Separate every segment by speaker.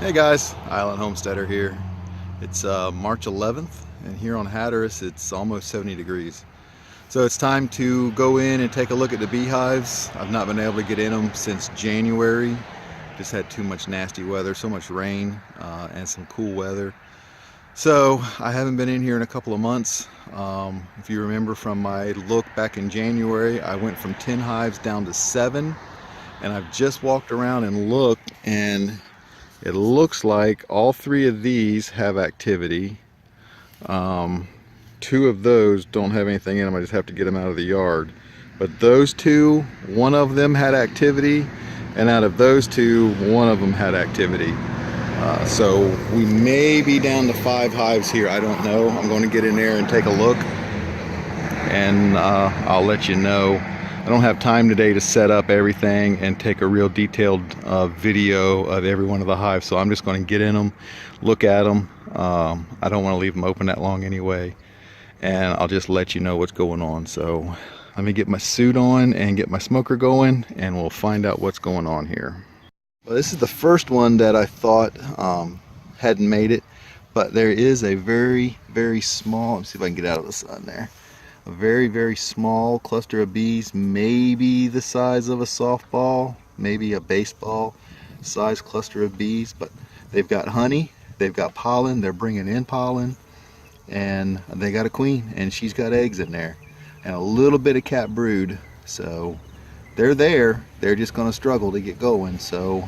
Speaker 1: Hey guys, Island Homesteader here. It's March 11th, and here on Hatteras it's almost 70 degrees. So it's time to go in and take a look at the beehives. I've not been able to get in them since January. Just had too much nasty weather, so much rain and some cool weather. So I haven't been in here in a couple of months. If you remember from my look back in January, I went from 10 hives down to 7, and I've just walked around and looked, and it looks like all 3 of these have activity. 2 of those don't have anything in them. I just have to get them out of the yard. But those 2, one of them had activity, and out of those 2, one of them had activity. So we may be down to 5 hives here. I don't know. I'm going to get in there and take a look, and I'll let you know. I don't have time today to set up everything and take a real detailed video of every one of the hives, so I'm just going to get in them, look at them. I don't want to leave them open that long anyway, and I'll just let you know what's going on. So let me get my suit on and get my smoker going, and we'll find out what's going on here. Well, this is the first one that I thought hadn't made it, but there is a very small, let me see if I can get out of the sun there. A very small cluster of bees, maybe the size of a softball, maybe a baseball size cluster of bees, but they've got honey, they've got pollen, they're bringing in pollen, and they got a queen, and she's got eggs in there, and a little bit of capped brood. So they're there, they're just going to struggle to get going. So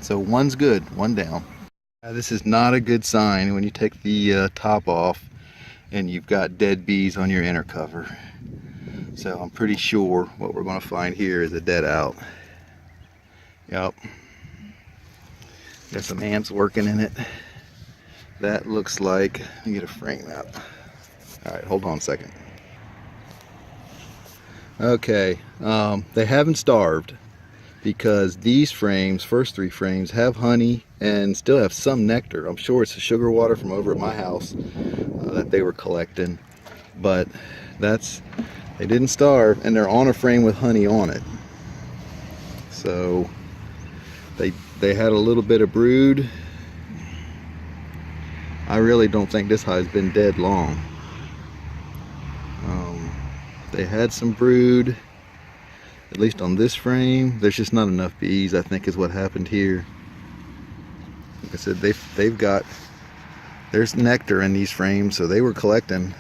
Speaker 1: so one's good, one down. This is not a good sign when you take the top off and you've got dead bees on your inner cover. So I'm pretty sure what we're going to find here is a dead out. Yep. Got some ants working in it. That looks like, let me get a frame out. Alright, hold on a second. Okay, they haven't starved, because these frames, first 3 frames, have honey and still have some nectar. I'm sure it's the sugar water from over at my house that they were collecting, but they didn't starve, and they're on a frame with honey on it. So they had a little bit of brood. I really don't think this hive's been dead long. They had some brood, at least on this frame. There's just not enough bees, I think, is what happened here. Like I said, there's nectar in these frames, so they were collecting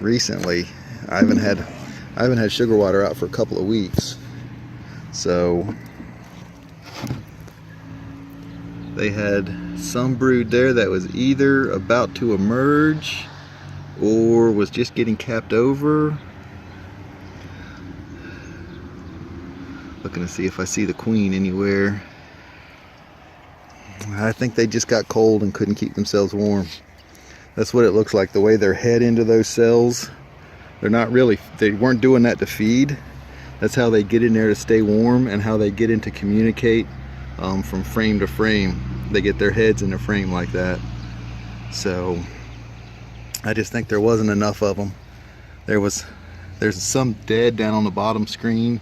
Speaker 1: recently. I haven't had sugar water out for a couple of weeks. So they had some brood there that was either about to emerge or was just getting capped over. Looking to see if I see the queen anywhere. I think they just got cold and couldn't keep themselves warm. That's what it looks like, the way they're head into those cells. They weren't doing that to feed. That's how they get in there to stay warm, and how they get in to communicate from frame to frame. They get their heads in the frame like that. So I just think there wasn't enough of them. There's some dead down on the bottom screen,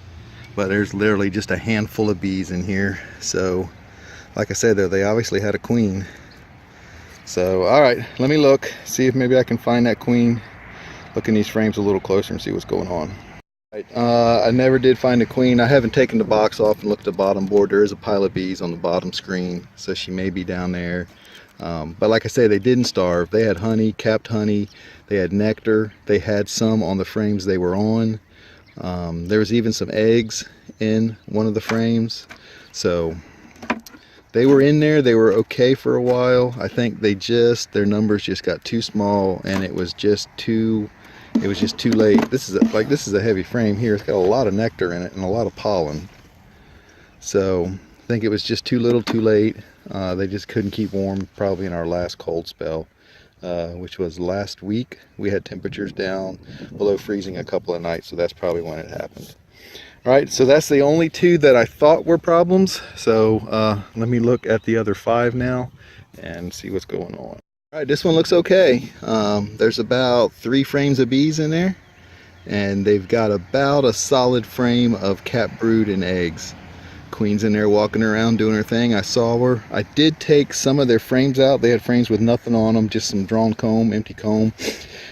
Speaker 1: but there's literally just a handful of bees in here. So like I said, though, they obviously had a queen. So alright, let me look, see if maybe I can find that queen. Look in these frames a little closer and see what's going on. I never did find a queen. I haven't taken the box off and looked at the bottom board. There is a pile of bees on the bottom screen, so she may be down there. But like I say, they didn't starve. They had honey, capped honey, they had nectar, they had some on the frames they were on. There was even some eggs in one of the frames. So they were in there, they were okay for a while. I think their numbers just got too small, and it was just too late. This is a heavy frame here. It's got a lot of nectar in it and a lot of pollen. So I think it was just too little too late. They just couldn't keep warm, probably in our last cold spell, which was last week. We had temperatures down below freezing a couple of nights, so that's probably when it happened. Alright, so that's the only 2 that I thought were problems. So let me look at the other 5 now and see what's going on. Alright, this one looks okay. There's about 3 frames of bees in there, and they've got about a solid frame of capped brood and eggs. Queen's in there walking around doing her thing. I saw her. I did take some of their frames out. They had frames with nothing on them, just some drawn comb, empty comb.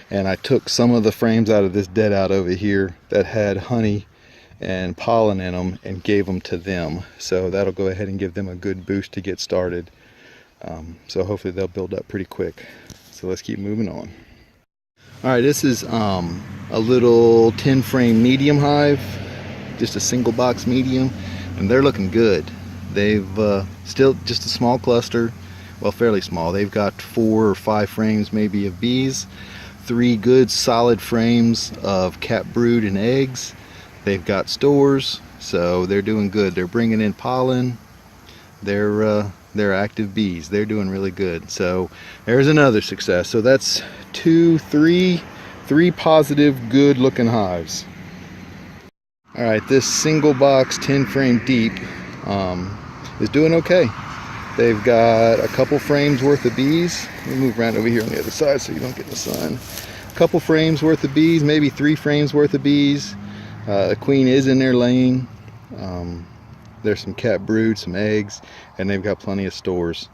Speaker 1: And I took some of the frames out of this deadout over here that had honey and pollen in them and gave them to them. So that'll go ahead and give them a good boost to get started. So hopefully they'll build up pretty quick. So let's keep moving on. All right, this is a little 10 frame medium hive, just a single box medium, and they're looking good. They've still just a small cluster, well, fairly small. They've got 4 or 5 frames maybe of bees, 3 good solid frames of capped brood and eggs. They've got stores, so they're doing good. They're bringing in pollen. They're active bees. They're doing really good. So there's another success. So that's 3 positive, good looking hives. All right, this single box 10 frame deep is doing okay. They've got a couple frames worth of bees. Let me move around over here on the other side so you don't get in the sun. A couple frames worth of bees, maybe 3 frames worth of bees. A queen is in there laying. There's some capped brood, some eggs, and they've got plenty of stores.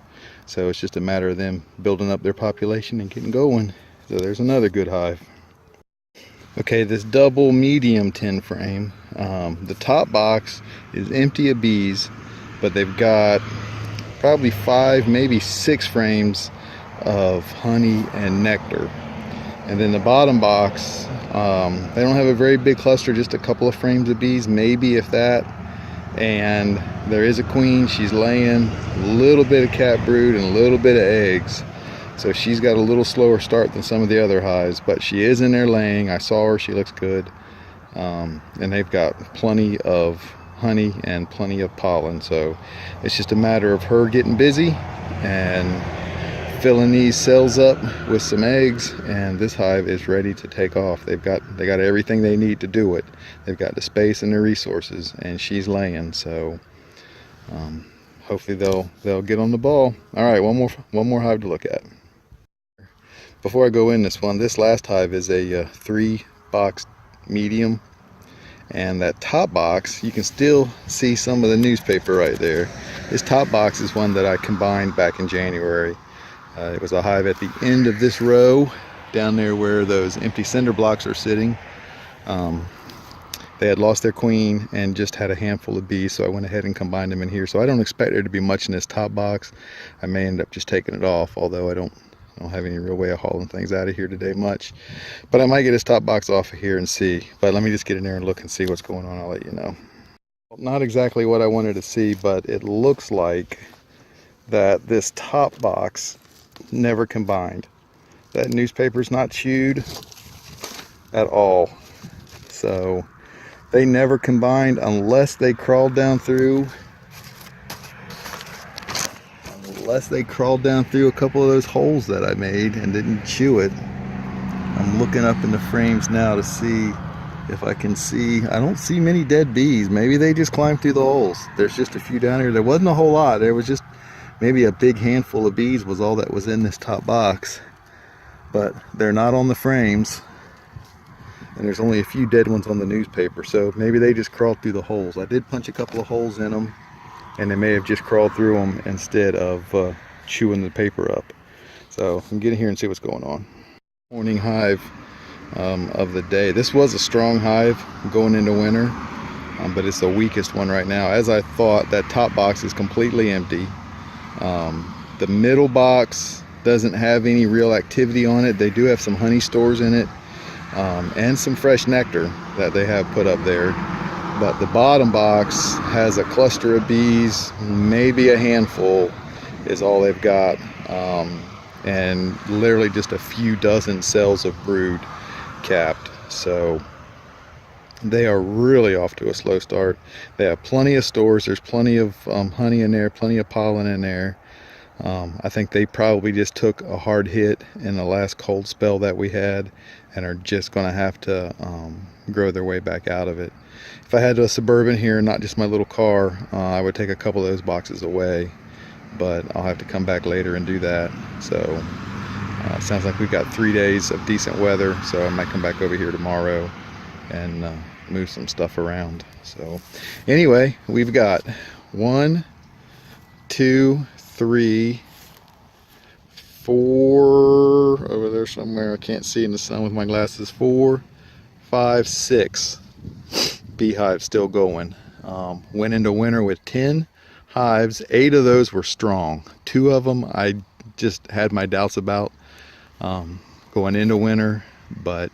Speaker 1: So it's just a matter of them building up their population and getting going. So there's another good hive. Okay, this double medium 10 frame. The top box is empty of bees, but they've got probably 5, maybe 6 frames of honey and nectar. And then the bottom box, they don't have a very big cluster, just a couple of frames of bees, maybe if that. And there is a queen. She's laying a little bit of capped brood and a little bit of eggs. So she's got a little slower start than some of the other hives, but she is in there laying. I saw her, she looks good. And they've got plenty of honey and plenty of pollen. So it's just a matter of her getting busy and filling these cells up with some eggs, and this hive is ready to take off. They got everything they need to do it. They've got the space and the resources, and she's laying. So hopefully they'll get on the ball. All right, one more hive to look at. Before I go in this last hive is a 3 box medium, and that top box, you can still see some of the newspaper right there. This top box is one that I combined back in January. It was a hive at the end of this row, down there where those empty cinder blocks are sitting. They had lost their queen and just had a handful of bees, so I went ahead and combined them in here. So I don't expect there to be much in this top box. I may end up just taking it off, although I don't have any real way of hauling things out of here today much. But I might get this top box off of here and see. But let me just get in there and look and see what's going on. I'll let you know. Not exactly what I wanted to see, but it looks like that this top box never combined. That newspaper's not chewed at all. So they never combined unless they crawled down through a couple of those holes that I made and didn't chew it. I'm looking up in the frames now to see if I can see. I don't see many dead bees. Maybe they just climbed through the holes. There's just a few down here. There wasn't a whole lot. There was just maybe a big handful of bees was all that was in this top box, but they're not on the frames, and there's only a few dead ones on the newspaper, so maybe they just crawled through the holes. I did punch a couple of holes in them, and they may have just crawled through them instead of chewing the paper up. So I'm getting here and see what's going on. Morning hive of the day. This was a strong hive going into winter, but it's the weakest one right now. As I thought, that top box is completely empty. The middle box doesn't have any real activity on it. They do have some honey stores in it, and some fresh nectar that they have put up there. But the bottom box has a cluster of bees, maybe a handful is all they've got, and literally just a few dozen cells of brood capped. So they are really off to a slow start. They have plenty of stores. There's plenty of honey in there, plenty of pollen in there. I think they probably just took a hard hit in the last cold spell that we had and are just going to have to grow their way back out of it. If I had a Suburban here, not just my little car, I would take a couple of those boxes away, but I'll have to come back later and do that. So sounds like we've got 3 days of decent weather, so I might come back over here tomorrow and move some stuff around. So anyway, we've got 1, 2, 3, 4, over there somewhere, I can't see in the sun with my glasses, 4, 5, 6 beehives still going. Went into winter with 10 hives. 8 of those were strong. 2 of them I just had my doubts about going into winter, but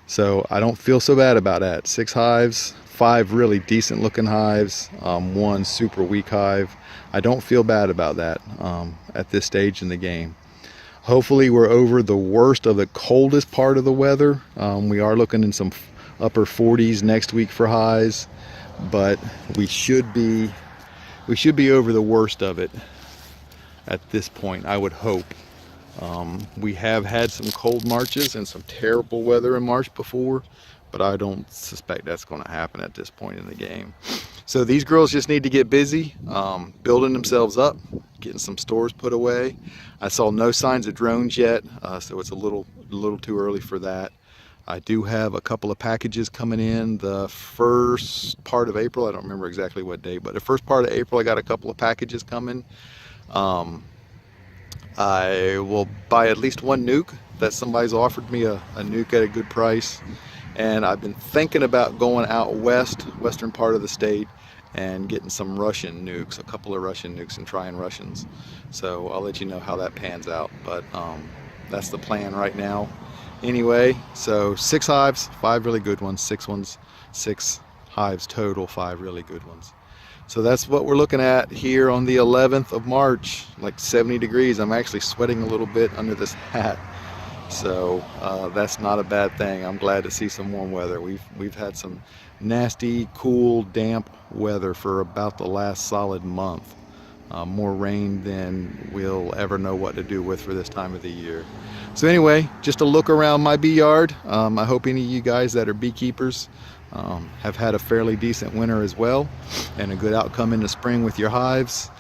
Speaker 1: so I don't feel so bad about that. 6 hives, 5 really decent looking hives, 1 super weak hive. I don't feel bad about that at this stage in the game. Hopefully we're over the worst of the coldest part of the weather. We are looking in some upper 40s next week for highs, but we should be over the worst of it at this point, I would hope. We have had some cold Marches and some terrible weather in March before, but I don't suspect that's going to happen at this point in the game. So these girls just need to get busy, building themselves up, getting some stores put away. I saw no signs of drones yet, so it's a little too early for that. I do have a couple of packages coming in the first part of April. I don't remember exactly what day, but the first part of April I got a couple of packages coming. I will buy at least 1 nuke that somebody's offered me a nuke at a good price. And I've been thinking about going out western part of the state, and getting some Russian nukes, a couple of Russian nukes, and trying Russians. So I'll let you know how that pans out, but that's the plan right now. Anyway, so 6 hives, 5 really good ones, 6 hives total, 5 really good ones. So that's what we're looking at here on the 11th of March, like 70 degrees. I'm actually sweating a little bit under this hat. So that's not a bad thing. I'm glad to see some warm weather. We've had some nasty, cool, damp weather for about the last solid month. More rain than we'll ever know what to do with for this time of the year. So anyway, just a look around my bee yard. I hope any of you guys that are beekeepers have had a fairly decent winter as well, and a good outcome in the spring with your hives.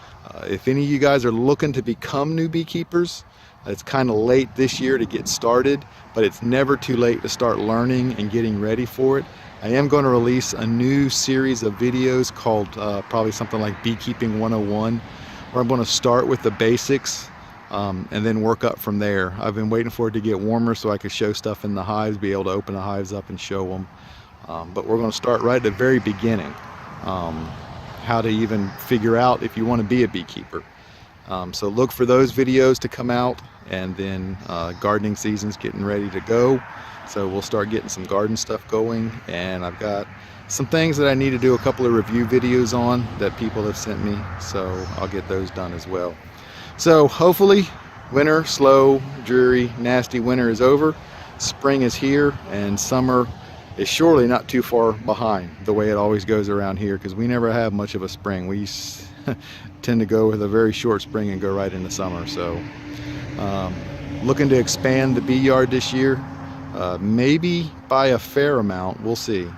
Speaker 1: If any of you guys are looking to become new beekeepers, it's kind of late this year to get started, but it's never too late to start learning and getting ready for it. I am going to release a new series of videos called probably something like Beekeeping 101, where I'm going to start with the basics and then work up from there. I've been waiting for it to get warmer so I could show stuff in the hives, be able to open the hives up and show them. But we're going to start right at the very beginning, how to even figure out if you want to be a beekeeper. So look for those videos to come out, and then gardening season's getting ready to go. So we'll start getting some garden stuff going, and I've got some things that I need to do a couple of review videos on that people have sent me, so I'll get those done as well. So hopefully winter, slow, dreary, nasty winter is over. Spring is here, and summer is surely not too far behind the way it always goes around here, because we never have much of a spring. We tend to go with a very short spring and go right into summer. So looking to expand the bee yard this year, maybe by a fair amount. We'll see.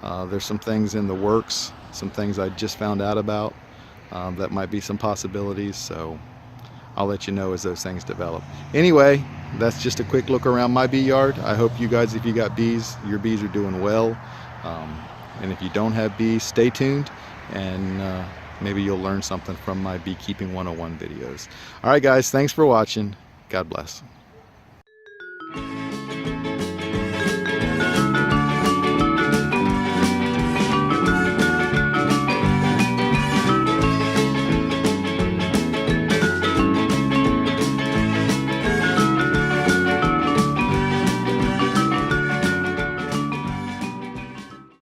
Speaker 1: There's some things in the works, some things I just found out about that might be some possibilities, so I'll let you know as those things develop. Anyway, that's just a quick look around my bee yard. I hope you guys, if you got bees, your bees are doing well. And if you don't have bees, stay tuned, and maybe you'll learn something from my Beekeeping 101 videos. All right, guys, thanks for watching. God bless.